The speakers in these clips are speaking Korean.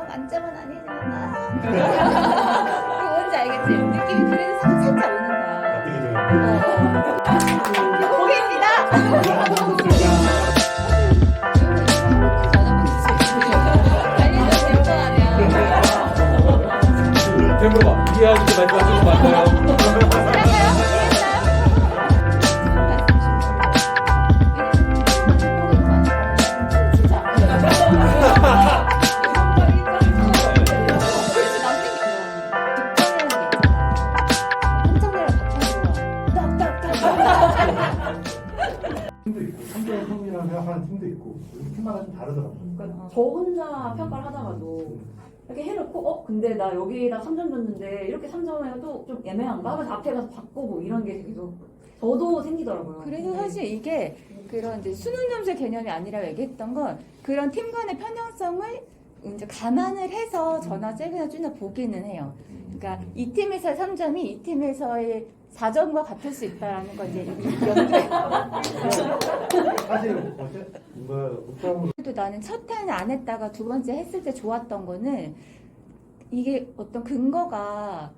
만점은 아니지만 이거 뭔지 알겠지? 느낌이 그래도 살짝 오는 거야. 고객입니다. 템버가 이해하시고 말씀하시는 거 맞나요? 팀도 있고 3대 형이라고 생각하는 팀도 있고 팀마다 좀 다르더라고요. 그러니까 저 혼자 평가를 하다가도 이렇게 해놓고 근데 나 여기다 3점 줬는데 이렇게 3점 해도 좀 애매한가? 하면서 앞에 가서 바꾸고 이런 게 계속 저도 생기더라고요. 그래서 사실 이게 그런 이제 수능 점수의 개념이 아니라 얘기했던 건 그런 팀 간의 편향성을 이제 감안을 해서 저나 잭이나 쭈나 보기는 해요. 그러니까 이 팀에서의 3점이 이 팀에서의 4점과 같을 수 있다라는 걸 이제 연결. 사실 뭔가 옥상으로 또 나는 첫 타는 안 했다가 두 번째 했을 때 좋았던 거는 이게 어떤 근거가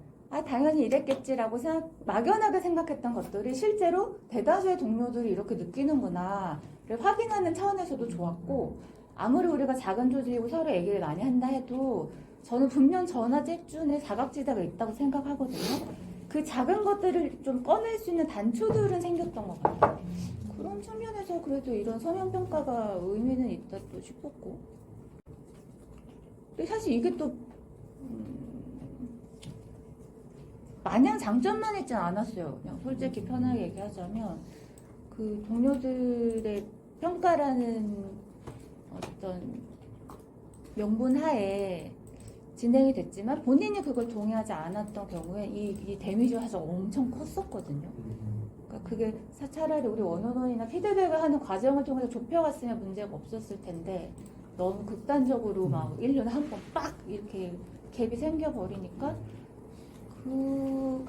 당연히 이랬겠지라고 막연하게 생각했던 것들이 실제로 대다수의 동료들이 이렇게 느끼는구나를 확인하는 차원에서도 좋았고, 아무리 우리가 작은 조직이고 서로 얘기를 많이 한다 해도 저는 분명 저나 잭준의 사각지대가 있다고 생각하거든요. 그 작은 것들을 좀 꺼낼 수 있는 단초들은 생겼던 것 같아요. 그런 측면에서 그래도 이런 서면평가가 의미는 있다 또 싶었고, 근데 사실 이게 또 마냥 장점만 있진 않았어요. 그냥 솔직히 편하게 얘기하자면 그 동료들의 평가라는 어떤 명분 하에 진행이 됐지만 본인이 그걸 동의하지 않았던 경우에 이 데미지가 사실 엄청 컸었거든요. 그러니까 그게 차라리 우리 원어원이나 피드백을 하는 과정을 통해서 좁혀갔으면 문제가 없었을 텐데 너무 극단적으로 막 1년에 한 번 빡 이렇게 갭이 생겨버리니까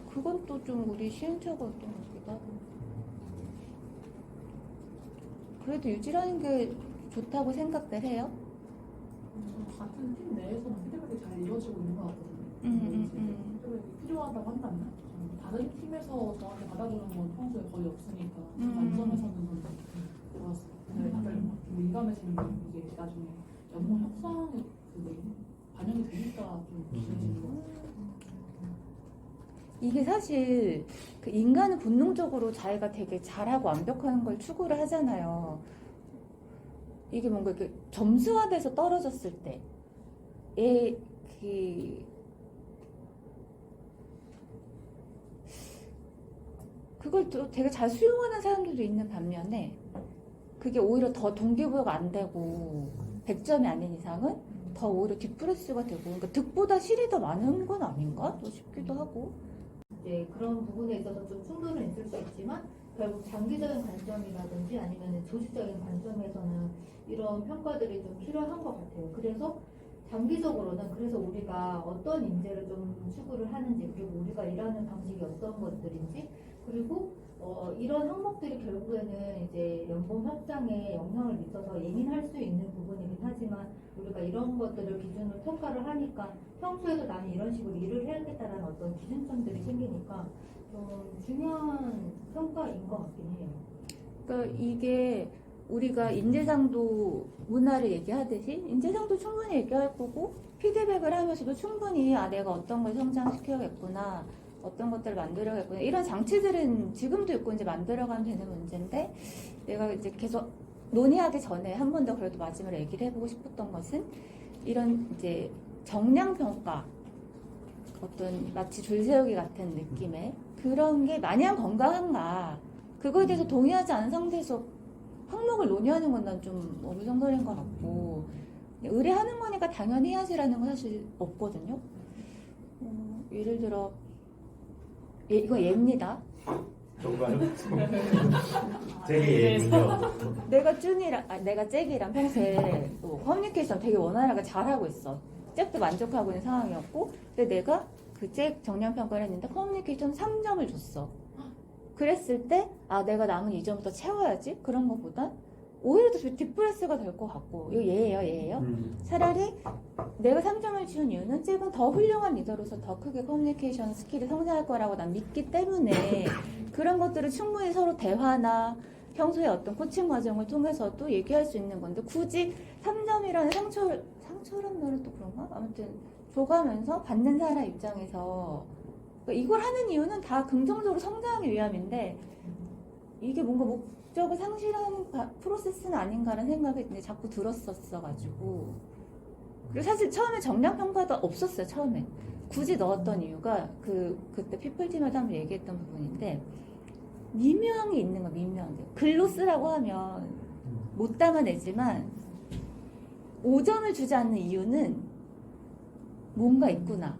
그건 또 좀 우리 시행착오였던 것 같기도 하고. 그래도 유지라는 게 좋다고 생각들 해요? 같은 팀 내에서는 피드백이 잘 이루어지고 있는 것 같거든요. 피드백이 필요하다고 한다면 다른 팀에서 저한테 받아주는 건 평소에 거의 없으니까 관점에서는 좀 좋았어요. 근데 다들 막 민감해지는 게 이게 나중에 연봉 협상에 그게 반영이 되니까 좀 무서워지는 것 같아요. 이게 사실 그 인간은 본능적으로 자기가 되게 잘하고 완벽한 걸 추구를 하잖아요. 이게 뭔가 이렇게 점수화돼서 떨어졌을 때의 그걸 또 되게 잘 수용하는 사람들도 있는 반면에 그게 오히려 더 동기부여가 안 되고 100점이 아닌 이상은 더 오히려 디프레스가 되고, 그러니까 득보다 실이 더 많은 건 아닌가? 또 싶기도 하고. 이제 그런 부분에 있어서 좀 충돌은 있을 수 있지만 결국 장기적인 관점이라든지 아니면 조직적인 관점에서는 이런 평가들이 좀 필요한 것 같아요. 그래서 장기적으로는 그래서 우리가 어떤 인재를 좀 추구를 하는지, 그리고 우리가 일하는 방식이 어떤 것들인지, 그리고 이런 항목들이 결국에는 이제 연봉 협상에 영향을 미쳐서 예민할 수 있는 부분이긴 하지만 우리가 이런 것들을 기준으로 평가를 하니까 평소에도 나는 이런 식으로 일을 해야겠다라는 어떤 기준점들이 생기니까 중요한 평가인 것 같긴 해요. 그러니까 이게 우리가 인재상도 문화를 얘기하듯이 인재상도 충분히 얘기할 거고 피드백을 하면서도 충분히 내가 어떤 걸 성장시켜야겠구나, 어떤 것들을 만들어야겠구나, 이런 장치들은 지금도 있고 이제 만들어가면 되는 문제인데, 내가 이제 계속 논의하기 전에 한 번 더 그래도 마지막으로 얘기를 해보고 싶었던 것은 이런 이제 정량평가, 어떤 마치 줄세우기 같은 느낌의 그런 게 마냥 건강한가, 그거에 대해서 동의하지 않은 상태에서 항목을 논의하는 건 난 좀 어리석은 것 같고, 의뢰하는 거니까 당연히 해야지라는 건 사실 없거든요. 예를 들어 이거 예입니다. 정말 되게 예민해요. 내가 잭이랑 평소에 또 커뮤니케이션 되게 원활하게 잘하고 있어. 잭도 만족하고 있는 상황이었고, 근데 내가 그 잭 정량평가를 했는데 커뮤니케이션 3점을 줬어. 그랬을 때 내가 남은 2점을 더 채워야지, 그런 것보다 오히려 더 디프레스가 될 것 같고. 이거 예예요. 차라리 내가 3점을 준 이유는 잭은 더 훌륭한 리더로서 더 크게 커뮤니케이션 스킬이 성장할 거라고 난 믿기 때문에 그런 것들을 충분히 서로 대화나 평소에 어떤 코칭 과정을 통해서도 얘기할 수 있는 건데 굳이 3점이라는 상처란 말은 또 그런가? 아무튼 줘가면서 받는 사람 입장에서 그러니까 이걸 하는 이유는 다 긍정적으로 성장하기 위함인데 이게 뭔가 목적을 상실하는 프로세스는 아닌가라는 생각이 근데 자꾸 들었었어가지고 그리고 사실 처음에 정량 평가도 없었어요. 처음에 굳이 넣었던 이유가 그때 피플팀에도 한번 얘기했던 부분인데 미묘한 게 있는 거 미묘한 게 글로 쓰라고 하면 못 담아내지만 5점을 주지 않는 이유는 뭔가 있구나.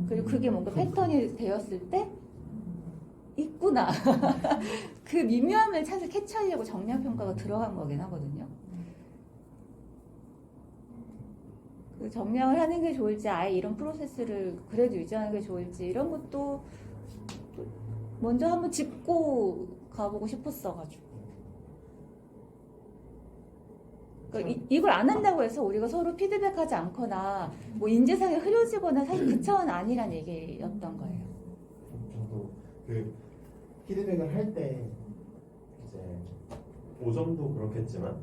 그리고 그게 뭔가 패턴이 되었을 때 있구나. 그 미묘함을 찾아 캐치하려고 정량 평가가 들어간 거긴 하거든요. 그 정량을 하는 게 좋을지 아예 이런 프로세스를 그래도 유지하는 게 좋을지 이런 것도 먼저 한번 짚고 가보고 싶었어가지고 그러니까 이걸 안 한다고 해서 우리가 서로 피드백하지 않거나 뭐 인재상에 흐려지거나 사실 그 차원 아니란 얘기였던 거예요. 저도 그 피드백을 할 때 이제 5점도 그렇겠지만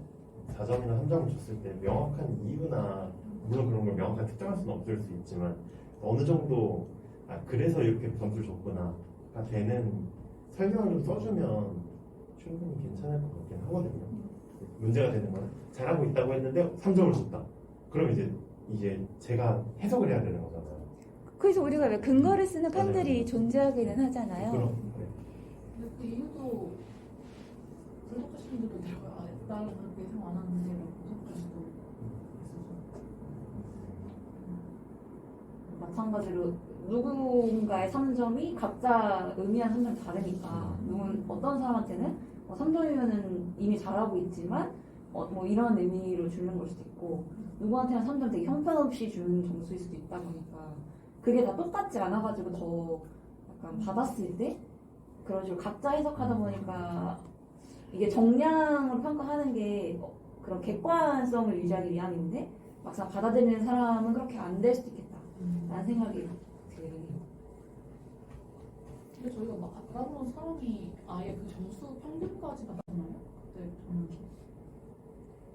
4점이나 3점을 줬을 때 명확한 이유나 물론 그런 걸 명확하게 특정할 수는 없을 수 있지만 어느 정도 그래서 이렇게 점수를 줬구나가 되는 설명을 좀 써주면 충분히 괜찮을 것 같긴 하거든요. 문제가 되는 건 잘하고 있다고 했는데 3점을 줬다. 그럼 이제 제가 해석을 해야 되는 거잖아요. 그래서 우리가 왜 근거를 쓰는 맞아요. 판들이 존재하기는 하잖아요. 네. 근데 그 이유도 불독하시는 분들도 내가 나는 그렇게 예상 안 하는데 불독할 수도 있어서 마찬가지로 누군가의 3점이 각자 의미하는 3점이 다르니까 어떤 사람한테는 3점이면은 이미 잘하고 있지만 뭐 이런 의미로 주는 걸 수도 있고 누구한테는 3점 되게 형편없이 주는 점수일 수도 있다 보니까 그게 다 똑같지 않아가지고 더 약간 받았을 때 그런 식으로 각자 해석하다 보니까 이게 정량으로 평가하는 게 그런 객관성을 유지하기 위함인데 막상 받아들이는 사람은 그렇게 안 될 수도 있겠다 라는 생각이 들어요. 근데 저희가 막 알아보는 사람이 아예 그 점수 평균까지 나왔나요? 그때 저는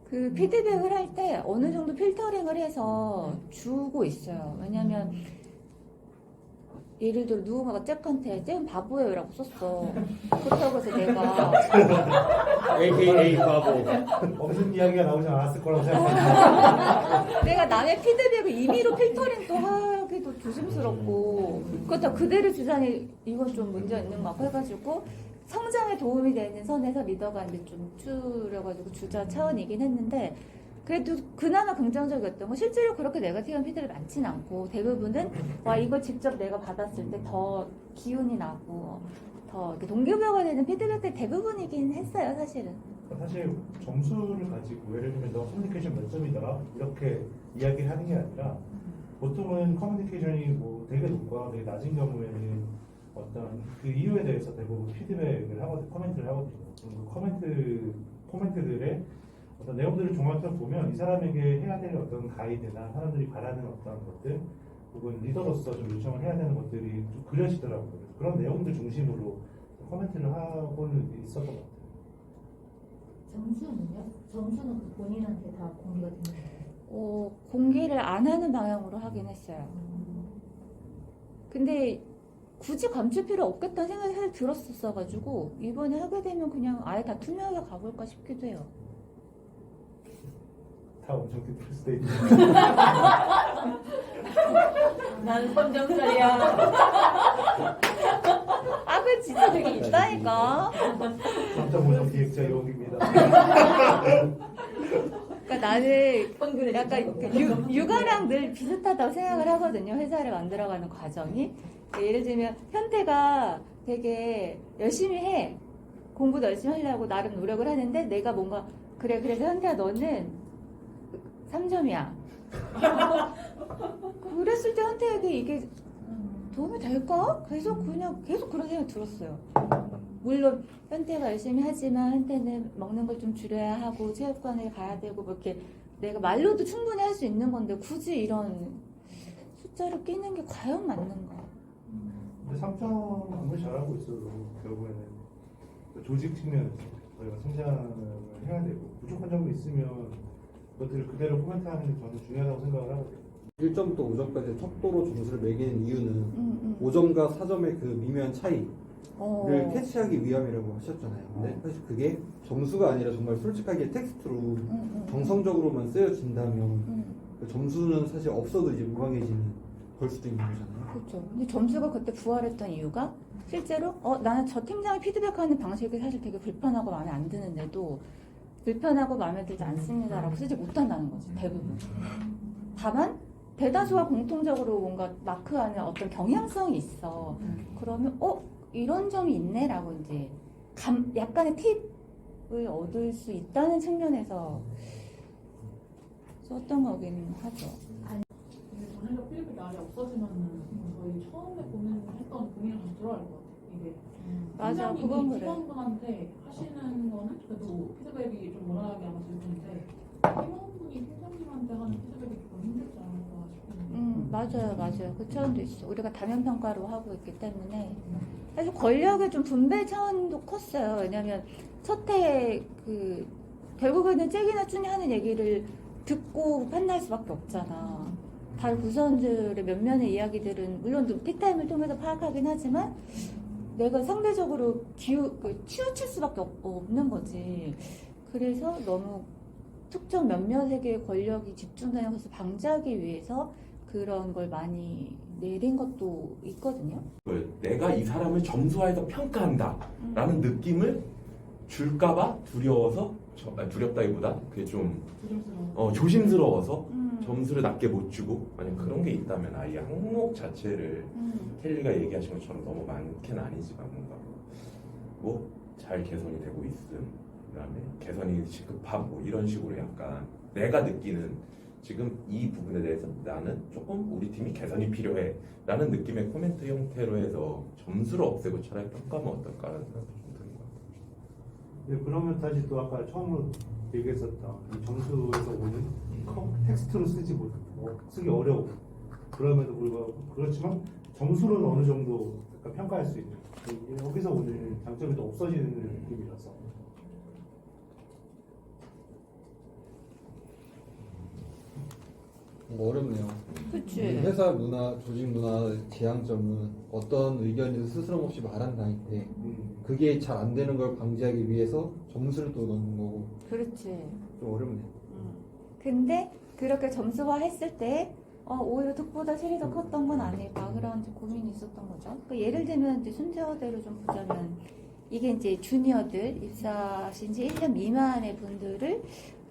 그 피드백을 할 때 어느 정도 필터링을 해서 주고 있어요. 왜냐면 예를 들어 누군가가 잭한테 잭은 바보예요 라고 썼어. 그렇다고 해서 내가 AKA 바보. 무슨 이야기가 나오지 않았을 거라고 생각합니다. 내가 남의 피드백을 임의로 필터링도 하기도 조심스럽고 그렇다고 그대로 주자니 이건 좀 문제 있는 것 같고 해가지고 성장에 도움이 되는 선에서 리더가 이제 좀 줄여가지고 주자 차원이긴 했는데 그래도 그나마 긍정적이었던 건 실제로 그렇게 네거티브한 피드백이 많지는 않고 대부분은 와 이걸 직접 내가 받았을 때 더 기운이 나고 더 이렇게 동기부여가 되는 피드백들이 대부분이긴 했어요 사실은. 사실 점수를 가지고 예를 들면 너 커뮤니케이션 몇 점이더라 이렇게 이야기를 하는 게 아니라 보통은 커뮤니케이션이 뭐 되게 높거나 되게 낮은 경우에는 어떤 그 이유에 대해서 대부분 피드백을 하거든, 코멘트를 하거든요. 그럼 그 코멘트들의 어떤 내용들을 종합해서 보면 이 사람에게 해야 될 어떤 가이드나 사람들이 바라는 어떤 것들 혹은 리더로서 좀 요청을 해야 되는 것들이 좀 그려지더라고요. 그래서 그런 내용들 중심으로 코멘트를 하고는 있었던 것 같아요. 점수는요? 점수는 그 본인한테 다 공개가 되는 거예요? 공개를 안 하는 방향으로 하긴 했어요. 근데 굳이 감출 필요 없겠다는 생각이 사실 들었었어가지고 이번에 하게 되면 그냥 아예 다 투명하게 가볼까 싶기도 해요. 다 엄청 디테일 스테이지. 난 3점짜리야. 아, 그 진짜 되게 있다니까. 3.5점 기획자 이용입니다. 그러니까 나는 약간 그 육아랑 늘 비슷하다고 생각을 하거든요. 회사를 만들어가는 과정이. 예를 들면 현태가 되게 열심히 해. 공부도 열심히 하려고 나름 노력을 하는데 내가 뭔가 그래서 현태야 너는 3점이야. 그랬을 때 현태에게 이게 도움이 될까? 계속 그런 생각이 들었어요. 물론 현태가 열심히 하지만 현태는 먹는 걸 좀 줄여야 하고 체육관에 가야 되고 뭐 이렇게 내가 말로도 충분히 할 수 있는 건데 굳이 이런 숫자를 끼는 게 과연 맞는가? 근데 3점 아무리 잘하고 있어도 결국에는 그 조직 측면에서 저희가 성장을 해야 되고 부족한 점이 있으면 그것들을 그대로 코멘트하는 게 저는 중요하다고 생각을 하거든요. 1점부터 5점까지 척도로 점수를 매기는 이유는 5점과 4점의 그 미묘한 차이를 캐치하기 위함이라고 하셨잖아요. 근데 사실 그게 점수가 아니라 정말 솔직하게 텍스트로 정성적으로만 쓰여진다면 그 점수는 사실 없어도 이제 무방해지는 걸 수도 있는 거잖아요. 그렇죠. 근데 점수가 그때 부활했던 이유가 실제로 나는 저 팀장이 피드백하는 방식이 사실 되게 불편하고 마음에 안 드는데도 불편하고 마음에 들지 않습니다라고 쓰지 못한다는 거지 대부분. 다만 대다수가 공통적으로 뭔가 마크하는 어떤 경향성이 있어. 그러면 이런 점이 있네라고 이제 약간의 팁을 얻을 수 있다는 측면에서 썼던 거긴 하죠. 근데 전형적 피드백이 아예 없어지면은 저희 처음에 고민했던 고민이 다시 돌아갈 것 같아요. 이게 맞아, 그건 그래. 팀장분한테 하시는 거는 그래도 피드백이 좀 원활하게 아마 될 텐데 팀원분이 팀장님한테 하는 피드백이 좀 힘들지 않을까 싶은데. 맞아요. 그 차원도 있어. 우리가 다면 평가로 하고 있기 때문에 사실 권력의 좀 분배 차원도 컸어요. 왜냐하면 첫해 결국에는 잭이나 쭈니 하는 얘기를 듣고 판단할 수밖에 없잖아. 다른 구성원들의 몇몇의 이야기들은 물론 티타임을 통해서 파악하긴 하지만 내가 상대적으로 치우칠 수밖에 없는 거지. 그래서 너무 특정 몇몇에게 권력이 집중되는 것을 방지하기 위해서 그런 걸 많이 내린 것도 있거든요. 내가 이 사람을 점수화해서 평가한다라는 느낌을 줄까봐 두려워서 두렵다기보다 그게 좀 조심스러워서 점수를 낮게 못 주고 만약 그런 게 있다면 아예 항목 자체를 켈리가 얘기하신 것처럼 너무 많게는 아니지만 뭔가 뭐 잘 개선이 되고 있음 그다음에 개선이 시급함 뭐 이런 식으로 약간 내가 느끼는 지금 이 부분에 대해서 나는 조금 우리 팀이 개선이 필요해 라는 느낌의 코멘트 형태로 해서 점수를 없애고 차라리 평가하면 어떨까라는 생각도 좀 드는 것 같아요. 네, 그러면 다시 또 아까 처음으로 얘기했었던 이 점수에서 오는 텍스트로 쓰기 어려워. 그럼에도 불구하고 그렇지만 점수로는 어느 정도 약간 평가할 수 있는 여기서 오는 장점이 또 없어지는 느낌이라서. 어렵네요. 그치. 회사 문화, 조직 문화 재앙점은 어떤 의견을 스스럼 없이 말한다일 때 그게 잘 안 되는 걸 방지하기 위해서 점수를 또 넣는 거고 그렇지. 좀 어렵네요. 근데 그렇게 점수화 했을 때 오히려 득보다 실이 더 컸던 건 아닐까 그런 이제 고민이 있었던 거죠. 그러니까 예를 들면 이제 순서대로 좀 보자면 이게 이제 주니어들 입사하신 지 1년 미만의 분들을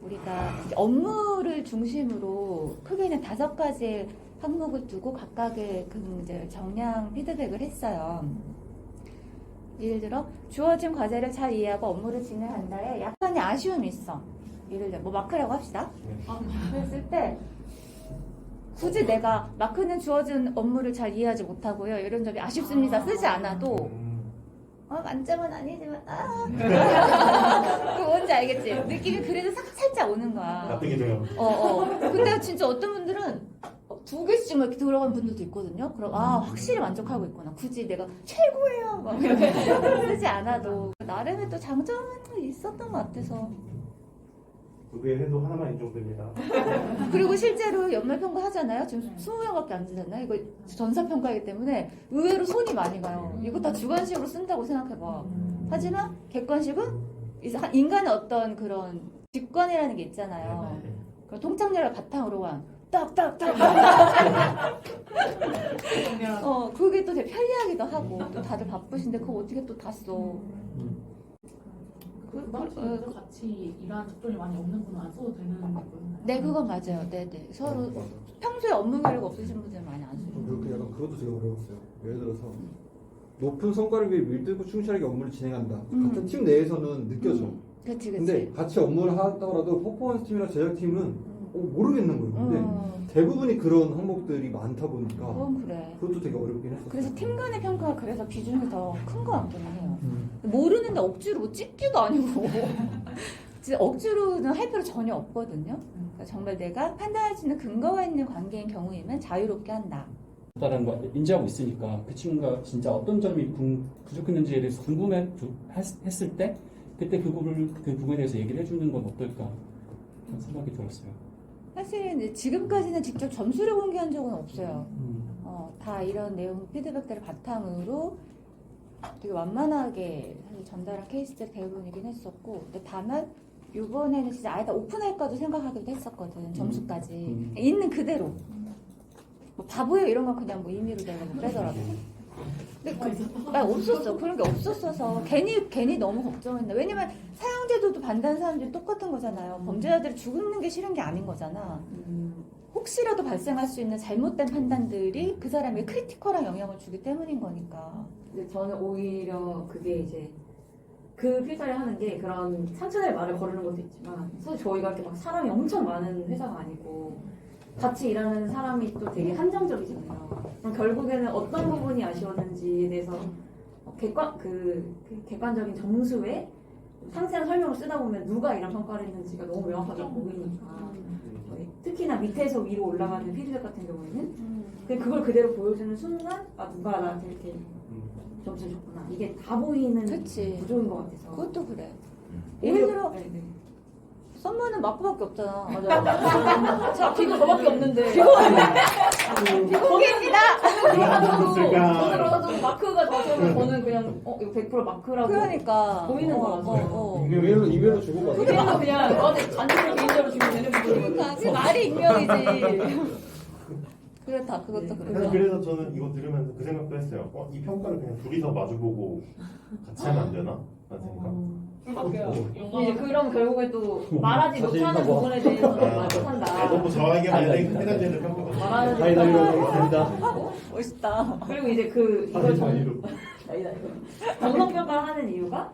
우리가 업무를 중심으로 크게는 5가지의 항목을 두고 각각의 그 이제 정량 피드백을 했어요. 예를 들어 주어진 과제를 잘 이해하고 업무를 진행한다에 약간의 아쉬움이 있어. 예를 들어 뭐 마크라고 합시다. 그랬을 때 굳이 내가 마크는 주어진 업무를 잘 이해하지 못하고요. 이런 점이 아쉽습니다. 쓰지 않아도 만점은 아니지만 그거 뭔지 알겠지? 느낌이 그래도 살짝 오는 거야. 나쁘게 돼요. 근데 진짜 어떤 분들은 2개씩 막 이렇게 들어간 분들도 있거든요. 그럼 확실히 만족하고 있구나. 굳이 내가 최고예요 막 이렇게 쓰지 않아도 나름의 또 장점은 있었던 것 같아서. 2개 해도 하나만 인정됩니다. 그리고 실제로 연말평가 하잖아요. 지금 20명밖에 안 되잖아요. 이거 전사평가이기 때문에 의외로 손이 많이 가요. 이거 다 주관식으로 쓴다고 생각해봐. 하지만 객관식은 인간의 어떤 그런 직관이라는 게 있잖아요. 그런 통찰력을 바탕으로 한 딱딱딱 그게 또 되게 편리하기도 하고 또 다들 바쁘신데 그거 어떻게 또 다 써. 그 같이 일하는 접점이 많이 없는 분은 안 써도 되는 거거든요. 네, 그건 맞아요. 네네. 서로 평소에 업무 기록 없으신 분들 많이 안 써요. 그렇게 약간 그것도 되게 어려웠어요. 예를 들어서 높은 성과를 위해 밀들고 충실하게 업무를 진행한다. 같은 팀 내에서는 느껴져. 그치. 근데 같이 업무를 하더라도 퍼포먼스 팀이나 제작팀은 모르겠는 거예요. 근데 대부분이 그런 항목들이 많다 보니까 그건 그래. 그것도 되게 어렵긴 했었어요. 그래서 팀 간의 평가가 그래서 비중이 더 큰 것 같기는 해요. 모르는데 억지로 뭐 찍기도 아니고 진짜 억지로는 할 필요 전혀 없거든요. 그러니까 정말 내가 판단할 수 있는 근거가 있는 관계인 경우이면 자유롭게 한다. 다라는 거 인지하고 있으니까 그 친구가 진짜 어떤 점이 부족했는지에 대해서 궁금했을 때 그때 그 부분에 대해서 얘기를 해주는 건 어떨까 그런 생각이 들었어요. 사실은 이제 지금까지는 직접 점수를 공개한 적은 없어요. 다 이런 내용 피드백들을 바탕으로 되게 완만하게 사실 전달한 케이스들 대부분이긴 했었고, 근데 다만 이번에는 진짜 아예 다 오픈할까도 생각하기도 했었거든. 점수까지 있는 그대로. 뭐 바보예요 이런 건 그냥 뭐 임의로 내가 뭐 빼더라도. 근데 없었어. 그런 게 없었어서 괜히 너무 걱정했나. 왜냐면 사형제도도 반대하는 사람들이 똑같은 거잖아요. 범죄자들이 죽는 게 싫은 게 아닌 거잖아. 혹시라도 발생할 수 있는 잘못된 판단들이 그 사람에게 크리티컬한 영향을 주기 때문인 거니까. 근데 저는 오히려 그게 이제 그 필사를 하는 게 그런 상처낼 말을 거르는 것도 있지만 사실 저희가 이렇게 막 사람이 엄청 많은 회사가 아니고 같이 일하는 사람이 또 되게 한정적이잖아요. 그럼 결국에는 어떤 부분이 아쉬웠는지에 대해서 객관적인 점수에 상세한 설명을 쓰다 보면 누가 이런 평가를 했는지가 너무 명확하게 보이니까 특히나 밑에서 위로 올라가는 피드백 같은 경우에는 그걸 그대로 보여주는 순간 누가 나한테 이렇게 점수를 줬구나 이게 다 보이는 그치. 구조인 것 같아서 그것도 그래. 예를 들어 네. 썸머는 마크밖에 없잖아. 맞아요. 자, 비도 저밖에 없는데. 비공개입니다. 저는 그러다 좀 마크가 저는 저는 그냥 이거 100% 마크라고 그러니까 보이는 거라서. 이메일로 주고 가세요. 그냥 단체로 개인적으로 주면 되는 부분이거든요. 그러니까 그 말이 익명이지. 그렇다. 그것도 네. 그렇다. 그래서 저는 이거 들으면서 그 생각도 했어요. 이 평가를 그냥 둘이서 마주보고 같이 하면 안 되나? 라는 생각. 이제 그럼 결국에 또 말하지 못하는 부분에 대해서 못한다. 너무 저에게만 해당되는 평가가 말하지 파이널이라고 멋있다. 그리고 이제 이걸 정성평가를 하는 이유가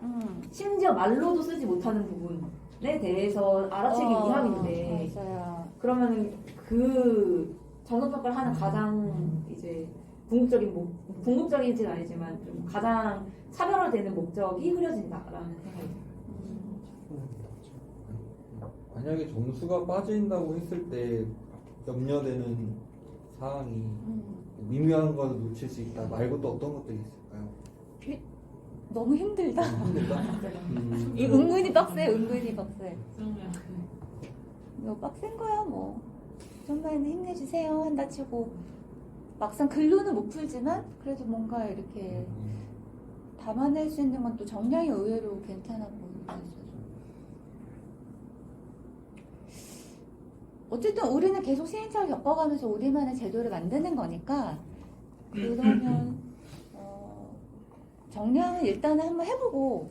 심지어 말로도 쓰지 못하는 부분에 대해서 알아채기 위함인데 맞아요. 그러면 그 정성평가를 하는 가장 이제 궁극적인지는 아니지만 좀 가장 차별화되는 목적이 흐려진다라는 생각이 들어요. 만약에 점수가 빠진다고 했을 때 염려되는 사항이 미묘한 걸 놓칠 수 있다 말고 또 어떤 것들이 있을까요? 너무 힘들다. 힘들다? 이 은근히 빡세. 이거 빡센 거야 뭐. 좀만 힘내주세요 한다 치고 막상 글로는 못 풀지만 그래도 뭔가 이렇게 담아낼 수 있는 건 또 정량이 의외로 괜찮아 보이는 거 있어서. 어쨌든 우리는 계속 시행착오를 겪어가면서 우리만의 제도를 만드는 거니까 그러면 정량은 일단은 한번 해보고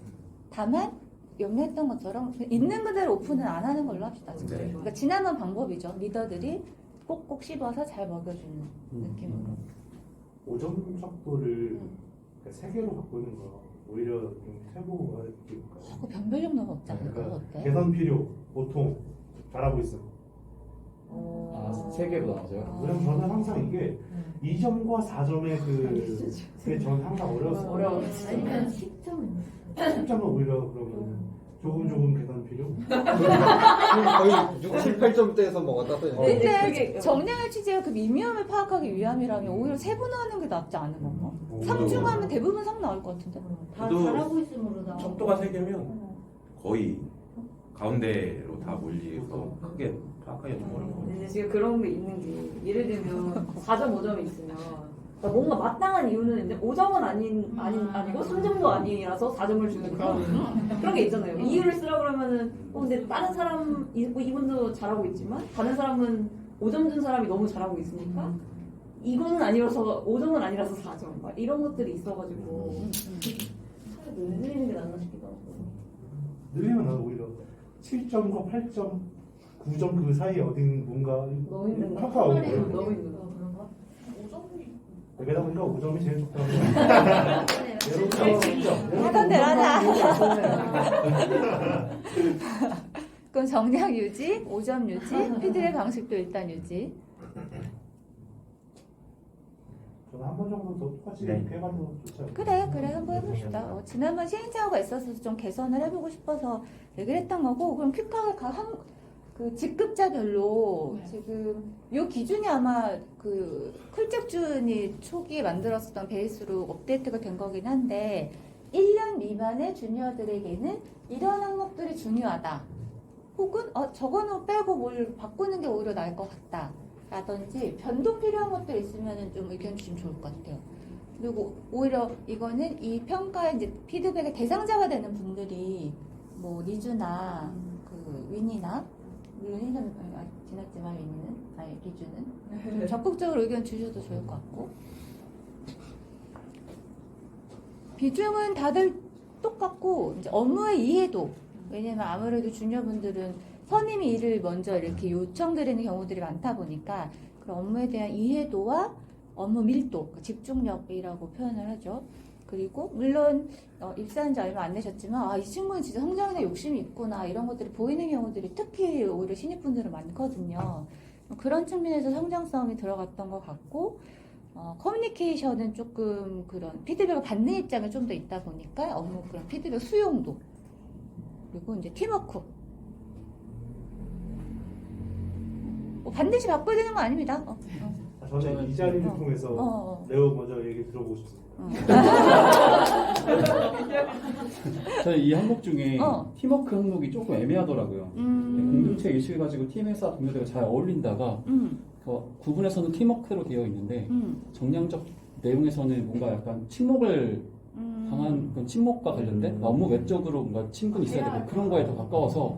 다만 염려했던 것처럼 있는 그대로 오픈은 안 하는 걸로 합시다. 네. 그러니까 지난한 방법이죠. 리더들이 꼭꼭 씹어서 잘 먹여주는 느낌으로. 5점 척도를 3개로 바꾸는 거 오히려 좀 퇴보가 될까요? 자꾸 변별력 너무 없잖아. 그거 그러니까 어때? 개선 필요, 보통 잘하고 있어. 세 개로 나눠져요? 왜냐면 저는 항상 이게 2점과 4점의 그게 저는 항상 어려웠어요. 아니면 10점은 10점은 오히려 그러면 조금 개선 필요? 거의 6, 7, 8점대에서 뭐 왔다 갔다 네, 근데 그게- 정량의 취지가 그 미묘함을 파악하기 위함이라면 오히려 세분화하는 게 낫지 않은 건가? 3중하면 대부분 3 나올 것 같은데. 다 저도 잘하고 있으므로 나. 척도가 3개면 거의 가운데로 다 몰리서 크게 파악하기가 좀 어려운 것 같아요. 근데 지금 그런 게 있는 게 예를 들면 4점, 5점이 있으면 그러니까 뭔가 마땅한 이유는 이제 5점은 아니고 3점도 아니라서 4점을 주는 그런 게 있잖아요. 이유를 쓰라 그러면은 근데 다른 사람 이분도 잘하고 있지만 다른 사람은 5점 준 사람이 너무 잘하고 있으니까 이거는 아니라서 5점은 아니라서 4점 막 이런 것들이 있어가지고 차라리 늘리는 게 낫나 싶기도 하고. 늘리면 나는 오히려 7점과 8점, 9점 그 사이에 어딘 뭔가 너무 힘든가? 평가가 한 번에 오고 너무 힘들다. 그런가? 5점이 그러다 보니까 5점이 제일 좋다고 하던 대로 하자. 그럼 정량 유지, 5점 유지, 피드백 방식도 일단 유지. 저는 한 번 정도 더 똑같이 네. 이렇게 해가는 것도 좋지 않을까. 그래 한번 해봅시다. 지난번 시행착오가 있어서 좀 개선을 해보고 싶어서 얘기를 했던 거고, 그럼 퀵하게 그 직급자별로 네. 지금 요 기준이 아마 그 클잭준이 초기에 만들었었던 베이스로 업데이트가 된 거긴 한데, 1년 미만의 주니어들에게는 이런 항목들이 중요하다. 혹은 저거는 빼고 뭘 바꾸는 게 오히려 나을 것 같다. 라든지 변동 필요한 것들 있으면 좀 의견 주시면 좋을 것 같아요. 그리고 오히려 이거는 이 평가의 이제 피드백의 대상자가 되는 분들이 뭐 리주나 그 윈이나 물론 흰선 지났지만 윈이는 아니 리주는 좀 적극적으로 의견 주셔도 좋을 것 같고, 비중은 다들 똑같고 이제 업무의 이해도, 왜냐면 아무래도 주니어분들은 선임이 일을 먼저 이렇게 요청드리는 경우들이 많다 보니까 그런 업무에 대한 이해도와 업무 밀도, 집중력이라고 표현을 하죠. 그리고 물론 입사한 지 얼마 안 되셨지만 이 친구는 진짜 성장에 욕심이 있구나 이런 것들이 보이는 경우들이 특히 오히려 신입분들은 많거든요. 그런 측면에서 성장성이 들어갔던 것 같고, 커뮤니케이션은 조금 그런 피드백을 받는 입장에 좀 더 있다 보니까 업무 그런 피드백 수용도, 그리고 이제 팀워크. 반드시 바꿔야 되는 거 아닙니다. 저는 이 자리를 통해서 레오 먼저 얘기 들어보고 싶습니다. 저희 이 항목 중에 팀워크 항목이 조금 애매하더라고요. 공동체 이슈 가지고 팀회사 동료들과 잘 어울린다가 구분에서는 팀워크로 되어 있는데 정량적 내용에서는 뭔가 약간 침묵을 당한 그런 침묵과 관련된 업무 외적으로 뭔가 친분이 있어야 되고 그런 거에 더 가까워서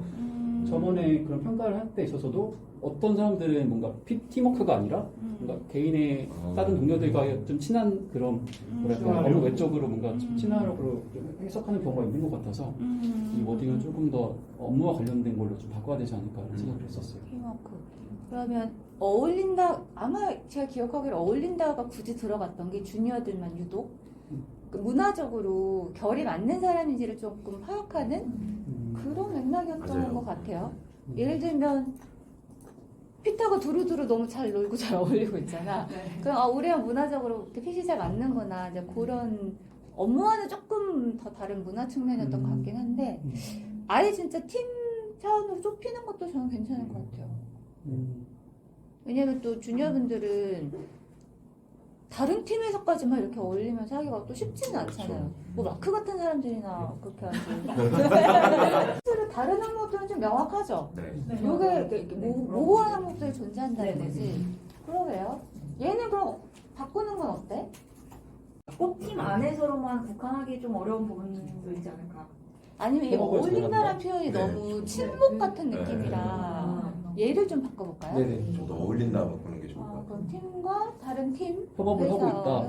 저번에 그런 평가를 할 때 있어서도 어떤 사람들은 뭔가 팀워크가 아니라 뭔가 개인의 다른 동료들과 좀 친한 그런 뭐랄까 업무 외적으로 뭔가 좀 친화력으로 좀 해석하는 경우가 있는 것 같아서 이 워딩을 조금 더 업무와 관련된 걸로 좀 바꿔야 되지 않을까라는 생각을 했었어요. 팀워크. 그러면 어울린다, 아마 제가 기억하기로 어울린다가 굳이 들어갔던 게 주니어들만 유독 그 문화적으로 결이 맞는 사람인지를 조금 파악하는 그런 맥락이었던 맞아요. 것 같아요. 예를 들면 피터가 두루두루 너무 잘 놀고 잘 어울리고 있잖아. 그럼 우리랑 문화적으로 이렇게 핏이 잘 맞는구나. 이제 그런 업무와는 조금 더 다른 문화 측면이었던 것 같긴 한데, 아예 진짜 팀 차원으로 좁히는 것도 저는 괜찮을 것 같아요. 왜냐면 또 주니어분들은 다른 팀에서까지만 이렇게 어울리면서 하기가 또 쉽지는 않잖아요. 뭐 마크 같은 사람들이나 그렇게 하지. 실제로 다른 항목들은 좀 명확하죠. 네. 요게 모호한 항목들이 존재한다는 거지. 그러게요. 얘는 그럼 바꾸는 건 어때? 꼭 팀 안에서로만 국한하기 좀 어려운 부분도 있지 않을까. 아니면 이 협업을 어울린다라는 표현이 네. 너무 침묵 같은 네. 느낌이라 얘를 좀 바꿔볼까요? 네네. 좀 더 어울린다 바꾸는 게 좋을 것 같아요. 그럼 팀과 다른 팀 협업을 하고 회사 있다.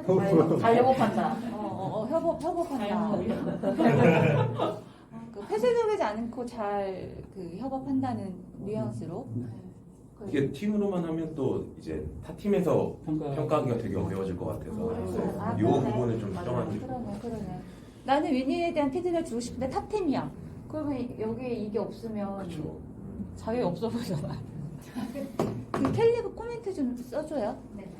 해보시면 잘 협업한다. 협업한다. 그 폐쇄적이지 않고 잘 그 협업한다는 뉘앙스로. 이게 팀으로만 하면 또 이제 타 팀에서 평가하기가 되게 어려워질 것 같아서 이 그러네. 부분을 좀 수정하는 게 그러네. 나는 위니에 대한 피드백 주고 싶은데 탑팀이야. 그러면 여기에 이게 없으면 그렇죠. 자격이 없어 보이잖아. 그 캘리브 코멘트 좀 써줘요. 네.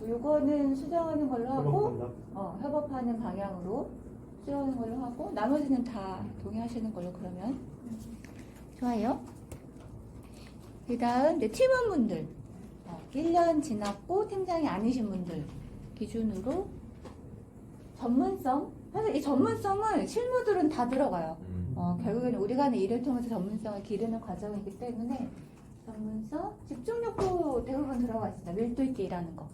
요거는 수정하는 걸로 하고, 협업한다. 협업하는 방향으로 수정하는 걸로 하고, 나머지는 다 동의하시는 걸로 그러면. 좋아요. 그 다음, 팀원분들. 1년 지났고 팀장이 아니신 분들 기준으로 전문성. 사실 이 전문성은 실무들은 다 들어가요. 결국에는 우리가 하는 일을 통해서 전문성을 기르는 과정이기 때문에 전문성, 집중력도 대부분 들어가 있습니다. 밀도 있게 일하는 거.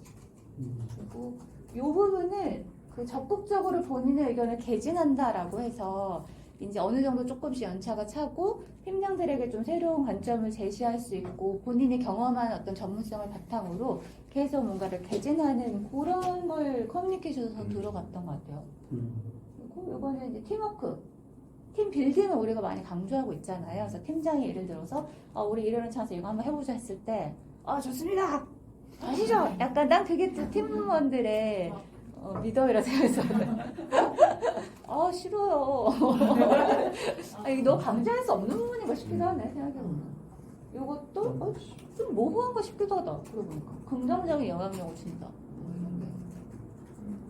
그리고 이 부분을 그 적극적으로 본인의 의견을 개진한다라고 해서 이제 어느 정도 조금씩 연차가 차고 팀장들에게 좀 새로운 관점을 제시할 수 있고 본인이 경험한 어떤 전문성을 바탕으로 계속 뭔가를 개진하는 그런 걸 커뮤니케이션에서 들어갔던 것 같아요. 그리고 이거는 이제 팀워크. 팀 빌딩을 우리가 많이 강조하고 있잖아요. 그래서 팀장이 예를 들어서 우리 이러는 찬스 이거 한번 해보자 했을 때 좋습니다. 아시죠? 약간 난 그게 또 팀원들의 리더이라 생각했었는데 싫어요. 이게 너무 강조할 수 없는 부분인가 싶기도 하네 생각해보면. 이것도 좀 모호한 거 싶기도 하다. 그러고 보니까 긍정적인 영향력을 준다.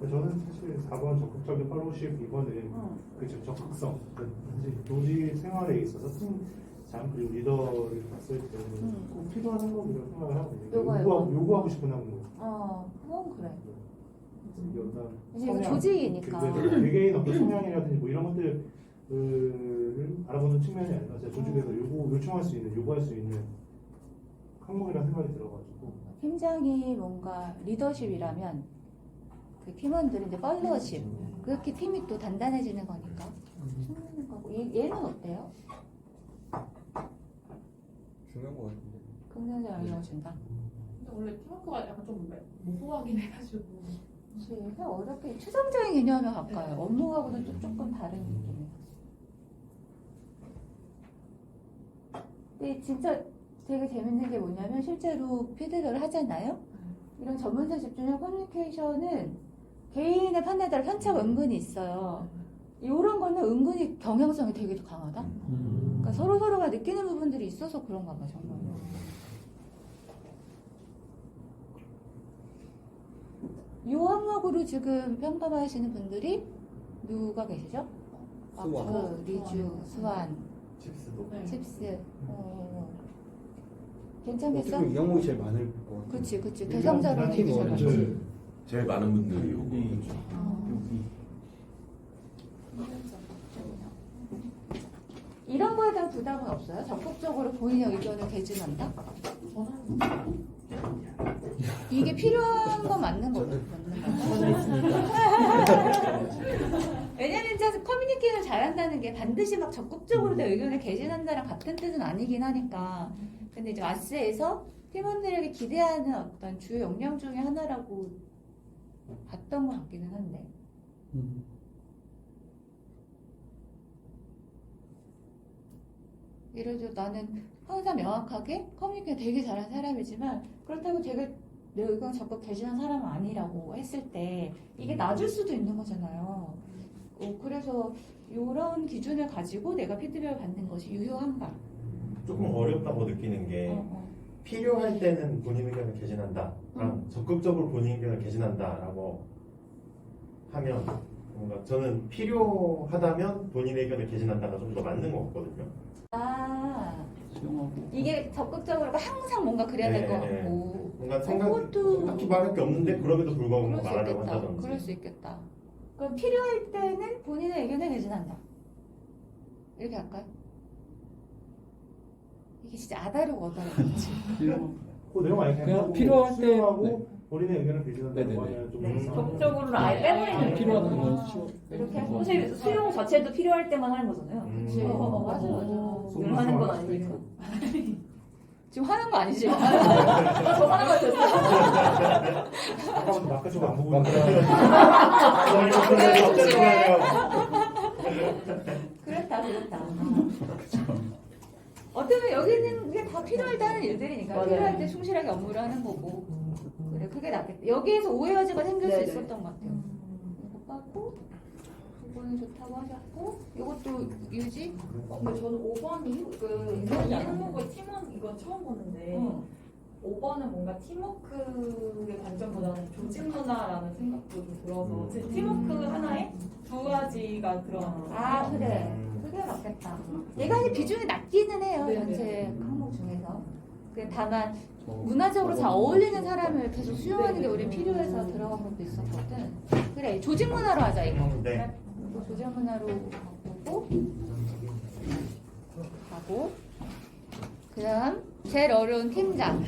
저는 사실 4번 적극적인 팔로우십, 2번은 그 적극성, 그 조직 생활에 있어서 팀장 그리고 리더를 봤을 때 꼭 필요한 항목이라고 생각을 하거든요. 요구하고 싶은 항목. 그건 그래. 이게 어떤 이거 조직이니까. 개개인 어떤 성향이라든지 뭐 이런 것들을 알아보는 측면이 아니라 제가 조직에서 요청할 수 있는, 요구할 수 있는 항목이라는 생각이 들어가지고. 팀장이 뭔가 리더십이라면 그 팀원들은 이제 팔로워십. 그렇게 팀이 또 단단해지는 거니까. 충분한 거고. 얘는 어때요? 중요한 것 같은데. 긍정적 영향을 준다. 근데 원래 팀워크가 약간 좀 모호하긴 해가지고. 그치, 그냥 어렵게 추상적인 개념에 가까워요. 업무하고는 또 조금 다른 느낌이에요. 근데 진짜 되게 재밌는 게 뭐냐면 실제로 피드백을 하잖아요. 이런 전문성 집중형 커뮤니케이션은 개인의 판단에 따라 편차가 은근히 있어요. 이런 거는 은근히 경향성이 되게 강하다. 그러니까 서로가 느끼는 부분들이 있어서 그런가 봐 정말. 이 항목으로 지금 평가하시는 분들이 누가 계시죠? 마크, 리주, 수완, 칩스도. 칩스. 괜찮겠어? 어떻게 이 항목이 제일 많을 것 같아요. 그치. 대상자로는 이게 제일 많지. 제일 많은 분들이 요거. 이런 거에 대한 부담은 없어요? 적극적으로 본인의 의견을 개진한다? 이게 필요한 건 맞는 거죠? 왜냐면 진짜 커뮤니케이션 잘한다는 게 반드시 막 적극적으로 내 의견을 개진한다랑 같은 뜻은 아니긴 하니까. 근데 이제 아스에서 팀원들에게 기대하는 어떤 주요 역량 중에 하나라고 봤던 것 같기는 한데. 예를 들어 나는 항상 명확하게 커뮤니케이션 되게 잘하는 사람이지만 그렇다고 제가 내 의견 적극 개진한 사람은 아니라고 했을 때 이게 낮을 수도 있는 거잖아요. 그래서 이런 기준을 가지고 내가 피드백을 받는 것이 유효한가? 조금 어렵다고 느끼는 게 필요할 때는 본인 의견을 개진한다. 적극적으로 본인 의견을 개진한다라고 하면 뭔가 저는 필요하다면 본인 의견을 개진한다가 좀 더 맞는 것 같거든요. 이게 적극적으로 항상 뭔가 그래야 될 것 같고 뭔가 딱히 말할 게 없는데 그럼에도 불구하고 뭐 말하려고 한다든지. 그럴 수 있겠다. 그럼 필요할 때는 본인의 의견을 개진한다. 이렇게 할까요? 이게 진짜 아다르고 어다르지. 그 내용 아니 그냥 필요할 때 수용하고 본인의 의견을 개진한다는 네네네. 거는 좀 적극적으로는 아예 빼버리는 필요하다는 건 쉬워. 이렇게 사실 수용 자체도 필요할 때만 하는 거잖아요. 그치. 맞아. 늘 하는 건 아니니까. 지금 화난 거 아니지? 저 하는 거 같았어요. 아까부터 바깥쪽 안 보고 있는데 그렇다. 어쩌면 여기는 게 다 필요할 때 하는 일들이니까 맞아요. 필요할 때 충실하게 업무를 하는 거고 그래 그게 낫겠다. 여기에서 오해 여지가 생길 수 네네. 있었던 것 같아요. 이거 빠고 이거는 좋다고 하셨고 이것도 유지. 근데 저는 5번이 이 항목을 팀원 이건 처음 보는데 5번은 뭔가 팀워크의 관점보다는 조직 문화라는 생각도 좀 들어서 팀워크 하나에 두 가지가 들어가는 그래. 그게 맞겠다. 얘가 이제 비중이 낮기는 해요. 네네. 전체 항목 중에서. 다만 문화적으로 잘 어울리는 사람을 계속 수용하는 게 우리 필요해서 들어간 것도 있었거든. 그래 조직 문화로 하자 이거. 네. 조직 문화로 보고 하고 그다음 제일 어려운 팀장.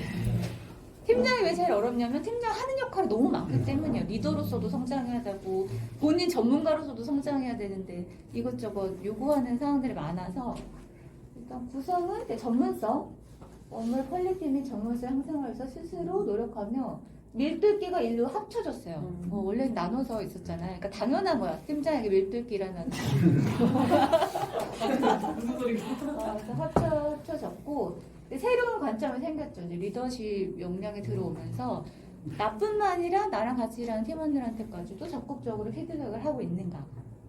팀장이 왜 제일 어렵냐면 팀장 하는 역할이 너무 많기 때문이에요. 리더로서도 성장해야 되고 본인 전문가로서도 성장해야 되는데 이것저것 요구하는 사항들이 많아서 일단 구성은 전문성, 업무 퀄리티 및 전문성 향상을 위해서 스스로 노력하며 밀도끼가 일로 합쳐졌어요. 원래 나눠서 있었잖아요. 그러니까 당연한 거야. 팀장에게 밀도끼라는 그래서 합쳐졌고 새로운 관점이 생겼죠. 이제 리더십 역량이 들어오면서 나뿐만 아니라 나랑 같이 일하는 팀원들한테까지도 적극적으로 피드백을 하고 있는가.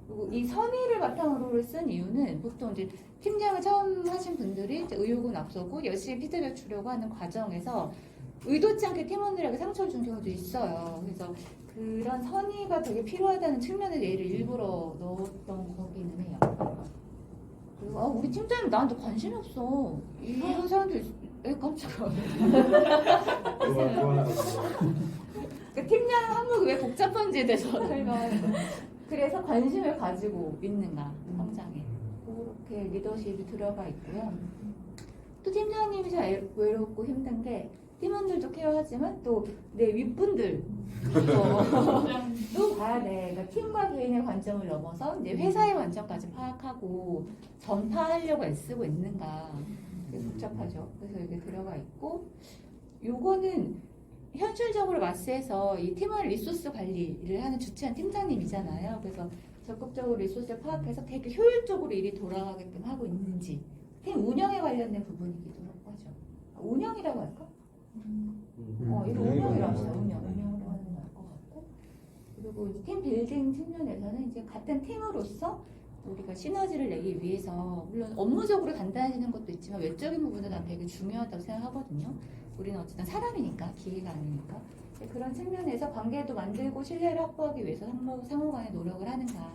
그리고 이 선의를 바탕으로 쓴 이유는 보통 이제 팀장을 처음 하신 분들이 이제 의욕은 앞서고 열심히 피드백 주려고 하는 과정에서 의도치 않게 팀원들에게 상처를 준 경우도 있어요. 그래서 그런 선의가 되게 필요하다는 측면에서 얘를 일부러 넣었던 거기는 해요. 그리고 우리 팀장님 나한테 관심이 없어. 이런 사람들 깜짝이야. 좋아하는 거. 그 팀장 항목이 왜 복잡한지에 대해서 설명하는 거. 그래서 관심을 가지고 있는가 성장에 그렇게 리더십이 들어가 있고요. 또 팀장님이 잘 외롭고 힘든 게 팀원들도 케어하지만 또 내 윗분들 또 봐야 돼. 그러니까 팀과 개인의 관점을 넘어서 이제 회사의 관점까지 파악하고 전파하려고 애쓰고 있는가 되게 복잡하죠. 그래서 이게 들어가 있고 요거는 현실적으로 마스에서 이 팀원 리소스 관리를 하는 주체한 팀장님이잖아요. 그래서 적극적으로 리소스를 파악해서 되게 효율적으로 일이 돌아가게끔 하고 있는지 팀 운영에 관련된 부분이기도 하죠. 운영이라고 할까? 이거 운영이라고 합시다. 운영으로 하는 게 나을 것 같고 그리고 이제 팀 빌딩 측면에서는 이제 같은 팀으로서 우리가 시너지를 내기 위해서 물론 업무적으로 단단해지는 것도 있지만 외적인 부분은 난 되게 중요하다고 생각하거든요. 우리는 어쨌든 사람이니까 기계가 아니니까 그런 측면에서 관계도 만들고 신뢰를 확보하기 위해서 상호 간에 노력을 하는가.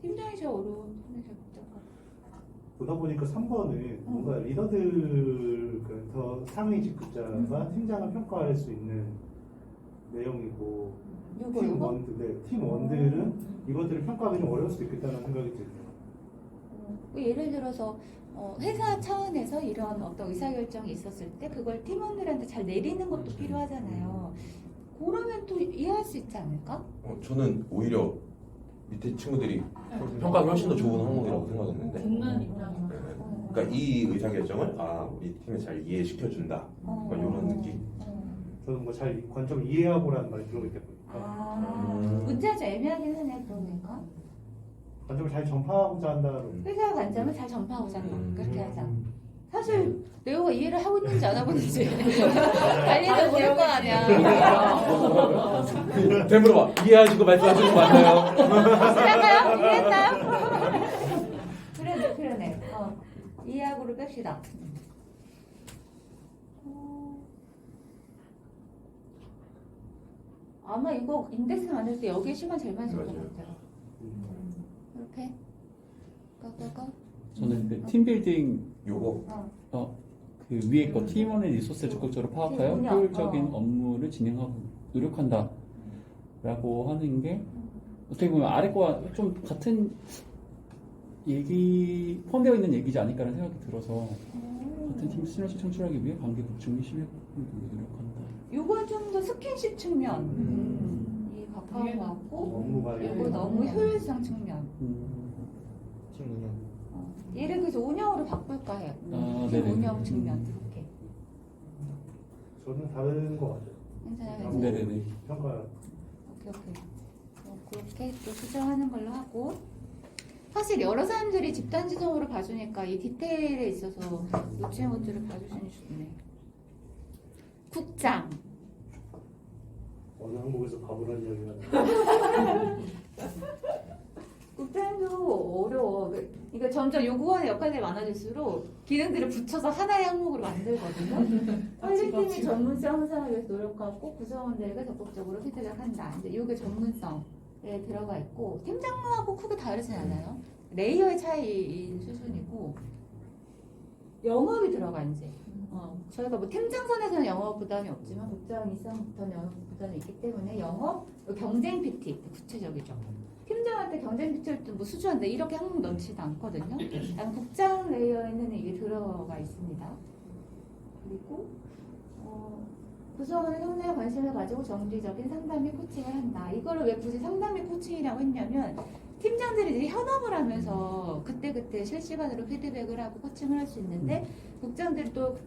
팀장이 제일 어려운 게 제일 복잡하고 보다 보니까 3번은 뭔가 리더들 더 상위 직급자가 팀장을 평가할 수 있는 내용이고 팀원들은 이것들을 평가하기 좀 어려울 수도 있겠다는 생각이 들어요. 예를 들어서 회사 차원에서 이런 어떤 의사결정이 있었을 때 그걸 팀원들한테 잘 내리는 것도 필요하잖아요. 그러면 또 이해할 수 있지 않을까? 저는 오히려 밑에 친구들이 평가가 훨씬 더 좋은 항목이라고 생각했는데 듣는 입장에서 그러니까 이 의사결정을 우리 팀에 잘 이해시켜준다 이런 느낌. 저는 뭐 잘 관점을 이해하고라는 말이 들어있다 보니까 문제가 좀 애매하긴 하네. 그러니까 관점을 잘 전파하고자 한다는 회사의 관점을 잘 전파하고자 한다. 그렇게 하자. 사실 내가 이해를 하고 있는지 안 하고 있는지 관리는 모를 거 아니야. 되물어봐. 이해하시고 말씀하시는 거 맞나요? 이해할까요? 이해했나요? 그러네. 이해하고를 뺍시다. 아마 이거 인덱스 만들 때 여기에 시간 제일 많이 쓸 것 같아요. 이렇게 꺼. 저는 그 팀빌딩 요거 그 위에 거 팀원의 리소스를 적극적으로 파악하여 운영. 효율적인 업무를 진행하고 노력한다 라고 하는 게 어떻게 보면 아래 거와 좀 같은 얘기 포함되어 있는 얘기지 않을까라는 생각이 들어서 같은 팀 시너지 창출하기 위해 관계 구축 심해 노력한다. 이건 좀 더 스킨십 측면 이 가까운 것 같고 업무 관리 이거 너무 효율성 측면. 팀 운영. 예를 들어서 운영으로 바꿀까 해요. 팀 네네. 운영 측면 이렇게. 저는 다른 것 같아요. 괜찮아요. 네네네. 평가 오케이. 그렇게 또 수정하는 걸로 하고 사실 여러 사람들이 집단 지성으로 봐주니까 이 디테일에 있어서 놓치는 것들을 봐주시니 좋네. 국장. 어느 항목에서 바보란 이야기가 나요. 국장도 어려워. 그러니까 점점 요구하는 역할들이 많아질수록 기능들을 붙여서 하나의 항목으로 만들거든요. 관리팀이 전문성 향상을 위해서 노력하고 구성원들에게 적극적으로 피드백한다. 이제 이게 전문성에 들어가 있고 팀장하고 크게 다르진 않아요. 레이어의 차이인 수준이고 영업이 들어가 이제. 저희가 뭐 팀장선에서는 영업 부담이 없지만 국장 이상부터는 영업 부담이 있기 때문에 영업 경쟁 PT 구체적이죠. 팀장한테 경쟁 PT를 뭐 수주한다 이렇게 항목 넣지도 않거든요. 약간 국장 레이어에는 이게 들어가 있습니다. 그리고 구성원의 성장에 관심을 가지고 정기적인 상담 및 코칭을 한다. 이거를 왜 굳이 상담 및 코칭이라고 했냐면 팀장들이 이제 현업을 하면서 그때그때 실시간으로 피드백을 하고 코칭을 할 수 있는데 국장들이 또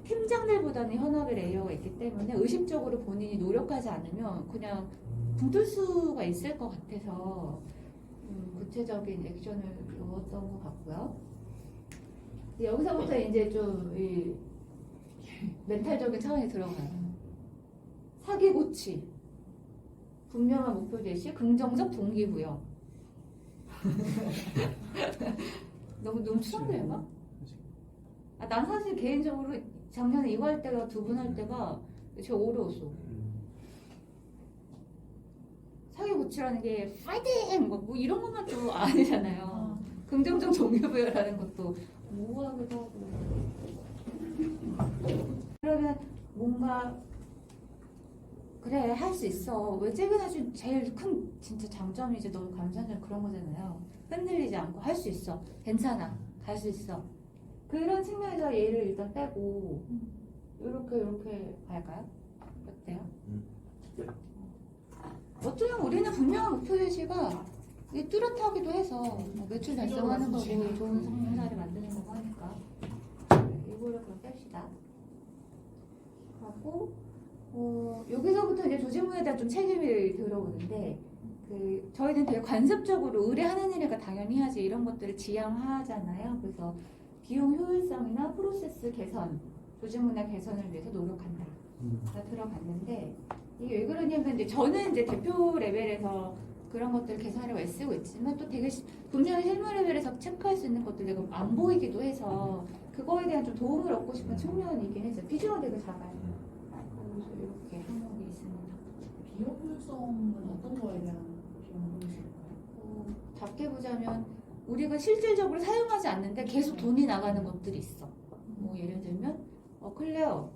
팀장들보다는 현업의 레이어가 있기 때문에 의식적으로 본인이 노력하지 않으면 그냥 붕뜰 수가 있을 것 같아서 구체적인 액션을 넣었던 것 같고요. 여기서부터 이제 좀 이 멘탈적인 차원이 들어가요. 사기 고치, 분명한 목표 제시, 긍정적 동기부여. 너무 추상적인가? 난 사실 개인적으로 작년에 이거 할 때가 두 분 할 때가 제가 어려웠어. 사기 고치라는 게 파이팅! 뭐 이런 것만 좀 아니잖아요. 긍정적 동기부여라는 것도 모호하기도 하고. 그러면 뭔가 그래 할 수 있어. 외제근화준 제일 큰 진짜 장점이 이제 너무 감사한 점 그런 거잖아요. 흔들리지 않고 할 수 있어. 괜찮아. 갈 수 있어. 그런 측면에서 얘를 일단 빼고 이렇게 갈까요? 어때요? 네. 어쩌면 우리는 분명한 목표 제시가 이게 뚜렷하기도 해서 뭐 매출 달성하는 거고 좋은 성공사를 만드는 거고 하니까 이거를 그럼 뺍시다. 하고 여기서부터 이제 조직문에 대한 좀 책임이 들어오는데 저희는 되게 관습적으로 의뢰하는 일이니까 당연히 해야지 이런 것들을 지향하잖아요. 그래서 비용 효율성이나 프로세스 개선, 조직문화 개선을 위해서 노력한다. 가 들어갔는데 이게 왜 그러냐면 이제 저는 이제 대표 레벨에서 그런 것들을 개선하려고 애쓰고 있지만 또 되게 분명히 실무 레벨에서 체크할 수 있는 것들이 내가 안 보이기도 해서 그거에 대한 좀 도움을 얻고 싶은 측면이긴 했어요. 비중은 되게 작아요. 그래서 이렇게 항목이 있습니다. 비용 효율성은 어떤 거에 대한 비용 효율성일까요? 작게 보자면 우리가 실질적으로 사용하지 않는데 계속 돈이 나가는 것들이 있어. 뭐 예를 들면 클레어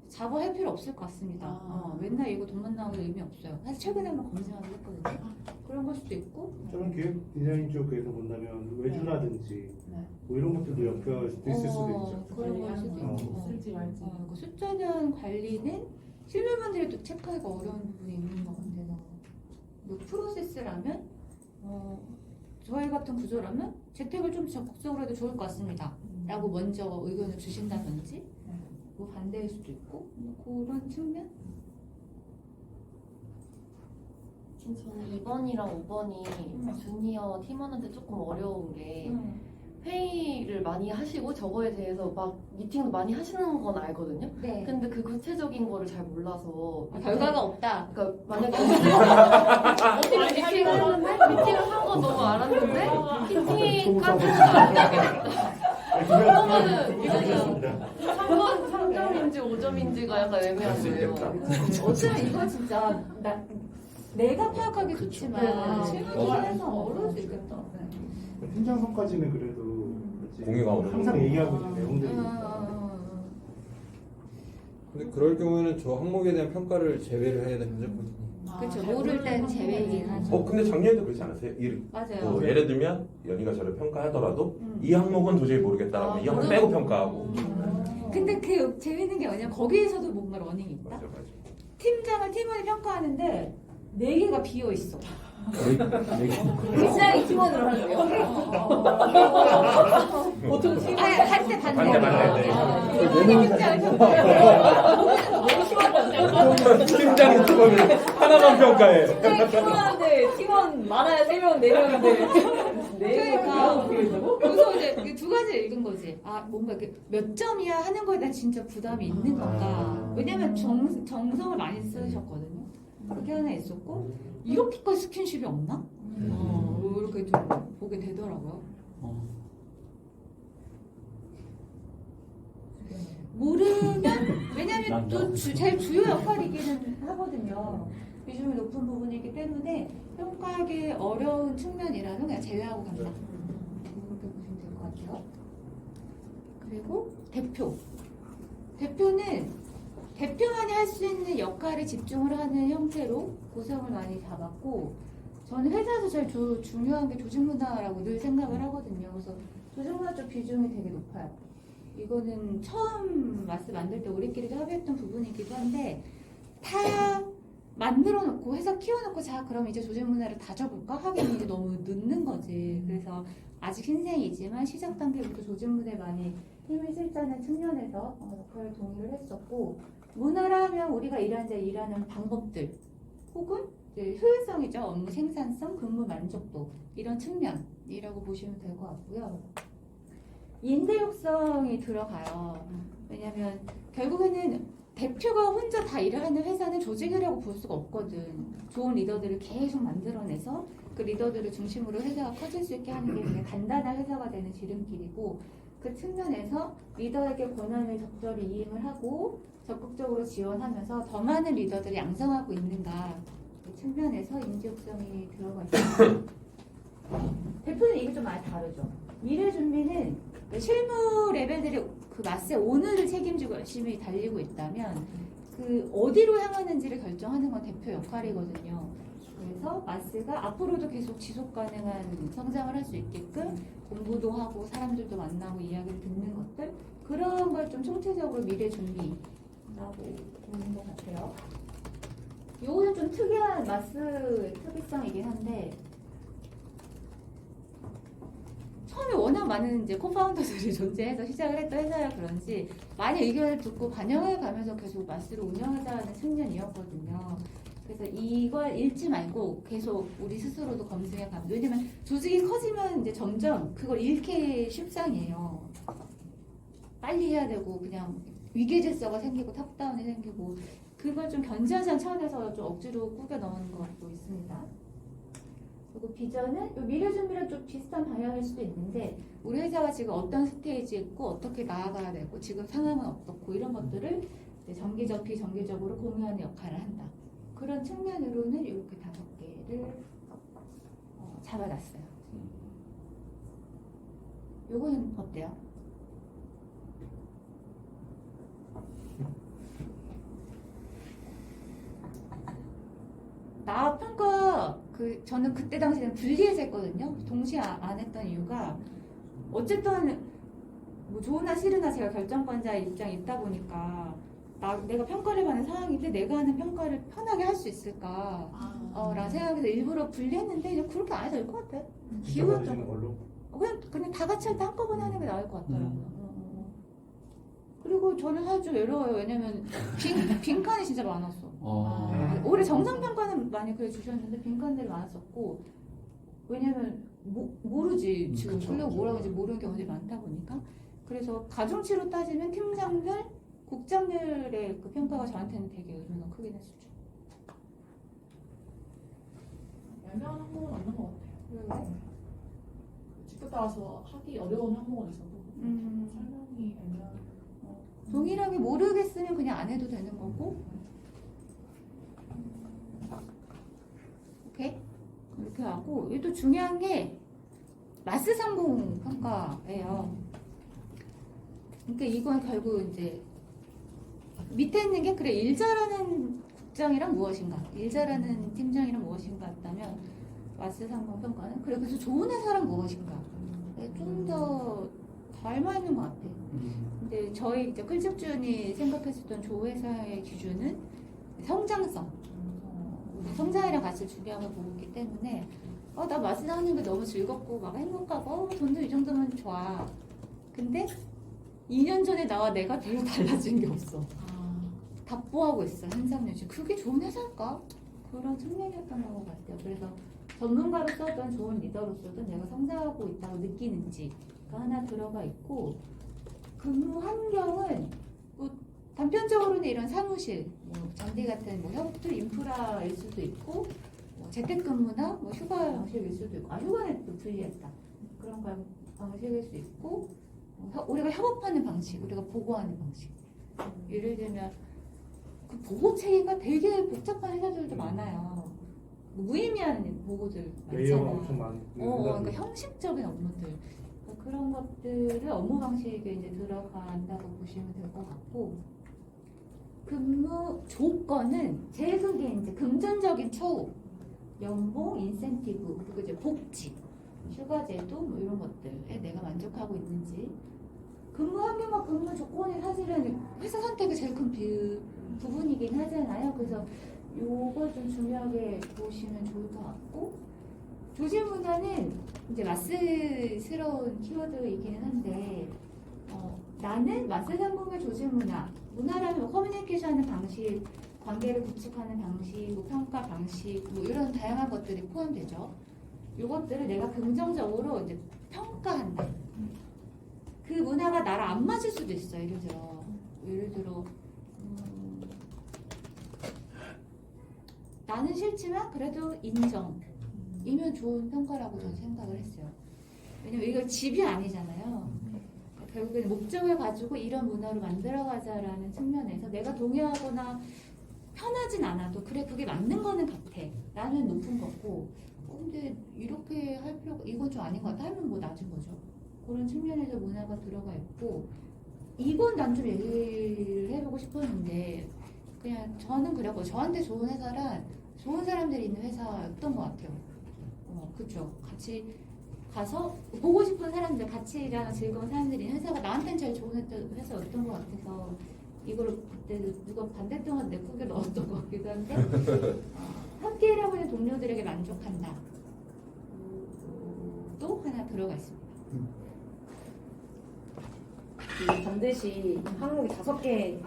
자부할 필요 없을 것 같습니다. 맨날 이거 돈만 나오는 의미 없어요. 사실 최근에 한번 검증하기로 했거든요. 그런 걸 수도 있고. 저는 기획 디자인 쪽에서 본다면 외주라든지 네. 뭐 이런 것들도 엮여 있을 수도 있죠. 그런 걸 수도 있고. 쓸지 말지. 그 숫자년 관리는 실무분들이 또 체크하기가 어려운 부분이 있는 것 같아서 뭐 프로세스라면 저희 같은 구조라면 재택을 좀 적극적으로 해도 좋을 것 같습니다. 라고 먼저 의견을 주신다든지 뭐 반대일 수도 있고 뭐 그런 측면? 저는 2번이랑 5번이 주니어 팀원한테 조금 어려운 게 회의를 많이 하시고 저거에 대해서 막 미팅도 많이 하시는 건 알거든요. 네. 근데 그 구체적인 거를 잘 몰라서 결과가 없다. 그러니까 만약에 미팅을 한 건 너무 알았는데 피팅까지는 그러면은 이거는 3번 3점인지 5점인지가 약간 애매한 거예요. 어쩌면 이거 진짜 내가 파악하기 좋지만 실무팀에서 어려울 수 있겠다. 팀장선까지는 그래도 공유가 어느 항상 정도. 얘기하고 있는 내용들이 근데 그럴 경우에는 저 항목에 대한 평가를 제외를 해야 되는 거거든요. 그렇죠. 모를 땐 제외이긴 하죠. 근데 작년에도 그렇지 않았어요? 맞아요. 예를 들면 연희가 저를 평가하더라도 이 항목은 도저히 모르겠다라고 이 항목 빼고 평가하고. 근데 그 재밌는 게 뭐냐면 거기에서도 뭔가 러닝이 있다. 맞아. 팀장을 팀원이 평가하는데 4개가 비어 있어. 굉장히 팀원으로 하는데요. 보통 팀원 반대. 반대. 팀장을 평가해. 팀장이 팀원을 하나만 평가해. 팀원인데 팀원 많아야 3명, 4명인데 그러니까 그래서 이제 이게 두 가지 읽은 거지. 뭔가 이렇게 몇 점이야 하는 거에 대한 진짜 부담이 있는 건가. 왜냐면 정성을 많이 쓰셨거든요. 그게 하나 있었고 이렇게까지 스킨십이 없나? 이렇게 좀 보게 되더라고요. 모르면 왜냐면 또 제일 주요 역할이기는 하거든요. 비중이 높은 부분이기 때문에 평가하기 어려운 측면이라는 그냥 제외하고 간다. 그렇게 보시면 될 것 같아요. 그리고 대표는 대표만이 할 수 있는 역할에 집중을 하는 형태로 구성을 많이 잡았고 저는 회사에서 제일 중요한 게 조직문화라고 늘 생각을 하거든요. 그래서 조직문화 쪽 비중이 되게 높아요. 이거는 처음 만들 때 우리끼리도 합의했던 부분이기도 한데 다 만들어 놓고 회사 키워놓고 자 그럼 이제 조직문화를 다져볼까 하기는 이제 너무 늦는 거지. 그래서 아직 신생이지만 시작 단계부터 조직문화에 많이 힘을 실자는 측면에서 역할을 동의를 했었고 문화라 하면 우리가 일하는 방법들 혹은 효율성이죠. 업무 생산성, 근무 만족도 이런 측면이라고 보시면 될 것 같고요. 인재육성이 들어가요. 왜냐하면 결국에는 대표가 혼자 다 일을 하는 회사는 조직이라고 볼 수가 없거든. 좋은 리더들을 계속 만들어내서 그 리더들을 중심으로 회사가 커질 수 있게 하는 게 되게 단단한 회사가 되는 지름길이고 그 측면에서 리더에게 권한을 적절히 이임을 하고 적극적으로 지원하면서 더 많은 리더들이 양성하고 있는가 그 측면에서 인지육성이 들어가 있습니다. 대표는 이게 좀 많이 다르죠. 미래 준비는 실무 레벨들이 그 마스의 오늘을 책임지고 열심히 달리고 있다면 그 어디로 향하는지를 결정하는 건 대표 역할이거든요. 그래서 마스가 앞으로도 계속 지속 가능한 성장을 할 수 있게끔 공부도 하고 사람들도 만나고 이야기를 듣는 것들 그런 걸 좀 총체적으로 미래 준비라고 보는 것 같아요. 요거는 좀 특이한 마스의 특이성이긴 한데 처음에 워낙 많은 이제 코파운더들이 존재해서 시작을 했던 회사라 그런지 많이 의견을 듣고 반영해 가면서 계속 마스를 운영하자는 측면이었거든요. 그래서 이걸 읽지 말고 계속 우리 스스로도 검증해 가면 왜냐면 조직이 커지면 이제 점점 그걸 잃게 쉽상이에요. 빨리 해야 되고 그냥 위계 질서가 생기고 탑다운이 생기고 그걸 좀 견제하자는 차원에서 좀 억지로 꾸겨 넣는 것 같고 있습니다. 그리고 비전은 요 미래 준비랑 좀 비슷한 방향일 수도 있는데 우리 회사가 지금 어떤 스테이지에 있고 어떻게 나아가야 되고 지금 상황은 어떻고 이런 것들을 이제 정기적 비정기적으로 공유하는 역할을 한다. 그런 측면으로는 이렇게 5개를 잡아놨어요. 요거는 어때요? 나 평가 저는 그때 당시에는 분리해서 했거든요. 동시에 안 했던 이유가 어쨌든 뭐 좋으나 싫으나 제가 결정권자의 입장에 있다 보니까 내가 평가를 받는 상황인데 내가 하는 평가를 편하게 할 수 있을까 라는 생각에서 일부러 분리했는데 이제 그렇게 안 해도 될 것 같아요. 지켜봐주는 걸로. 그냥 다 같이 할 때 한꺼번에 하는 게 나을 것 같더라고요. 그리고 저는 사실 좀 외로워요. 왜냐면 빈칸이 진짜 많았어. 올해 정상평가는 많이 그래 주셨는데 빈칸들이 많았었고 왜냐면 모르지 지금 풀려고 뭐라고 하는지 모르는 경우들이 많다 보니까 그래서 가중치로 따지면 팀장들, 국장들의 그 평가가 저한테는 되게 의미가 크긴 했었죠. 애매한 항목은 없는 것 같아요. 직급 따라서 하기 어려운 항목은 있어도 설명이 애매한 동일하게 모르겠으면 그냥 안 해도 되는 거고 오케이? 이렇게 하고 이게 또 중요한 게 마스 상공 평가예요. 그러니까 이건 결국 이제 밑에 있는 게 그래 일 잘하는 국장이란 무엇인가 일 잘하는 팀장이란 무엇인가 했다면 마스 상공 평가는 그래 그래서 좋은 회사란 무엇인가 좀 더 닮아있는 것 같아요. 근데 저희 이제 클집준이 생각했었던 조회사의 기준은 성장성, 우리 성장이랑 같이 중요한 걸 보고 있기 때문에 나 마스 하는 게 너무 즐겁고 막 행복하고 돈도 이 정도면 좋아. 근데 2년 전에 나와 내가 별로 달라진 게 없어. 답보하고 있어 현상 유지. 그게 좋은 회사일까? 그런 측면이었던 것 같아요. 그래서 전문가로서든 좋은 리더로서든 내가 성장하고 있다고 느끼는지가 하나 들어가 있고 근무 환경은 뭐 단편적으로는 이런 사무실, 뭐 전대 같은 뭐 협조 인프라일 수도 있고 뭐 재택근무나 뭐 휴가 방식일 수도 있고 휴가는 또 불리했다 그런 방식일 수 있고 우리가 협업하는 방식, 우리가 보고하는 방식 예를 들면 그 보고 체계가 되게 복잡한 회사들도 많아요. 무의미한 보고들 레이어가 많잖아. 엄청 많은. 그러니까 형식적인 업무들 그런 것들을 업무 방식에 이제 들어간다고 보시면 될 것 같고 근무 조건은 제일 큰 게 이제 금전적인 처우, 연봉, 인센티브 그리고 이제 복지, 휴가제도 뭐 이런 것들에 내가 만족하고 있는지 근무 환경과 근무 조건이 사실은 회사 선택의 제일 큰 부분이긴 하잖아요. 그래서 요걸 좀 중요하게 보시면 좋을 것 같고 조직 문화는 이제 마스스러운 키워드이기는 한데 나는 마스 상공의 조직 문화라면 뭐 커뮤니케이션하는 방식, 관계를 구축하는 방식, 뭐 평가 방식 뭐 이런 다양한 것들이 포함되죠. 요것들을 내가 긍정적으로 이제 평가한다. 그 문화가 나랑 안 맞을 수도 있어. 예를 들어 나는 싫지만 그래도 인정이면 좋은 평가라고 저는 생각을 했어요. 왜냐면 이거 집이 아니잖아요. 결국에는 목적을 가지고 이런 문화로 만들어가자라는 측면에서 내가 동의하거나 편하진 않아도 그래 그게 맞는 거는 같아 나는 높은 거고 근데 이렇게 할 필요가 이건 좀 아닌 것 같아 하면 뭐 낮은 거죠. 그런 측면에서 문화가 들어가 있고 이건 난 좀 얘기를 해보고 싶었는데 그냥 저는 그래고 저한테 좋은 회사란 좋은 사람들이 있는 회사였던 것 같아요. 그죠. 같이 가서 보고 싶은 사람들, 같이 일하는 즐거운 사람들이 있는 회사가 나한테는 제일 좋은 회사였던 것 같아서 이거를 그때 누가 반대동안 내 속에 넣었던 것 같기도 한데 함께 일하고 있는 동료들에게 만족한다. 또 하나 들어가 있습니다. 반드시 항목이 5개여야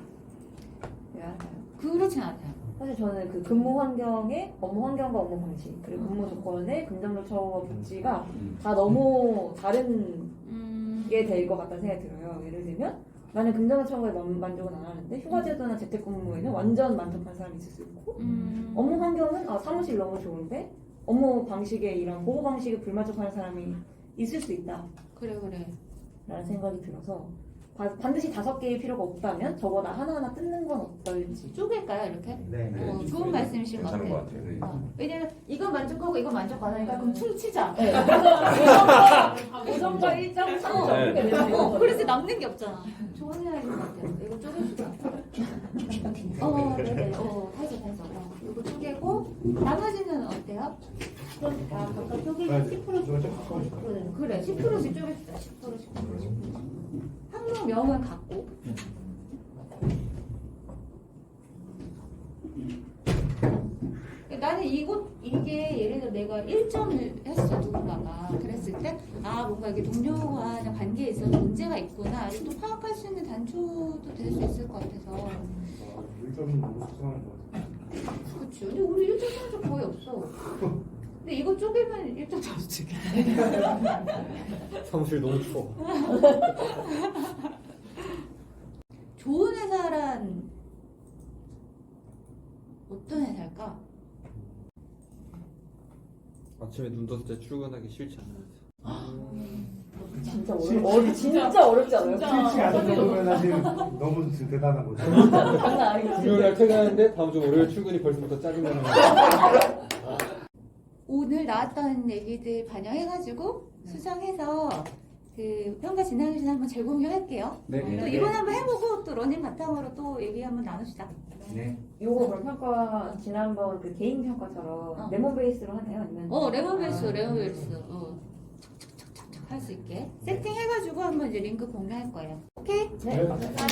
하나요? 그렇진 않아요. 사실 저는 그 근무 환경의 업무 환경과 업무 방식 그리고 근무 조건의 긍정적 처우와 복지가 다 너무 다른 게 될 것 같다는 생각이 들어요. 예를 들면 나는 긍정적 처우에 만족은 안 하는데 휴가제도나 재택근무에는 완전 만족한 사람이 있을 수 있고 업무 환경은 사무실 너무 좋은데 업무 방식에 이런 보고 방식에 불만족하는 사람이 있을 수 있다. 그래. 라는 생각이 들어서 반드시 5개일 필요가 없다면 적어도 하나하나 뜯는 건 어떨지. 쪼갤까요 이렇게? 네. 좋은 말씀이신 것 괜찮은 같아요. 것 같아요. 네. 왜냐면 이건 만족하고 이건 만족 안 하니까 그럼 퉁치자. 네. 5점과 1점, 3점 네. 이렇게 되는 거. 그래서 남는 게 없잖아. 좋은 생각인 것 같아요. 이거 쪼개주자. 네네. 해서. 이거 쪼개고 나머지는 어때요? 그러니까 각각 쪼개기 네, 10%씩 이거 좀 가까워질까? 그래 10%씩 쪼개주자. 10%씩. 항목명은 갖고. 나는 이게 예를 들어 내가 1점을 했어 누군가가 그랬을 때 뭔가 이게 동료와 관계에 있어서 문제가 있구나를 또 파악할 수 있는 단초도 될 수 있을 것 같아서 1점이 너무 속상한 것 같아. 그치 근데 우리 1점 사는 적 거의 없어 근데 이거 쪼개면 1점 잡지 사무실 너무 추워. 좋은 회사란 어떤 회사일까? 아침에 눈 떴을 때 출근하기 싫지 않은 진짜 진짜 어렵지 않아요? 싫지 않은 정도면 사실 너무 대단한 거죠. 장난 아니고 금요일 날 퇴근하는데 다음 주 월요일 출근이 벌써부터 짜증나는 거야. 오늘 나왔던 얘기들 반영해가지고 수정해서 그 평가 진행 기준 한번 재공유할게요. 네. 또 이번 한번 해보고 또 러닝 바탕으로 또 얘기 한번 나눕시다. 네. 요거 그럼 평가 지난번 그 개인 평가처럼 레몬 베이스로 하나요? 아니면 레몬 베이스. 착착착착착 할 수 있게 세팅해가지고 한번 이제 링크 공유할 거예요. 오케이? 네, 감사합니다.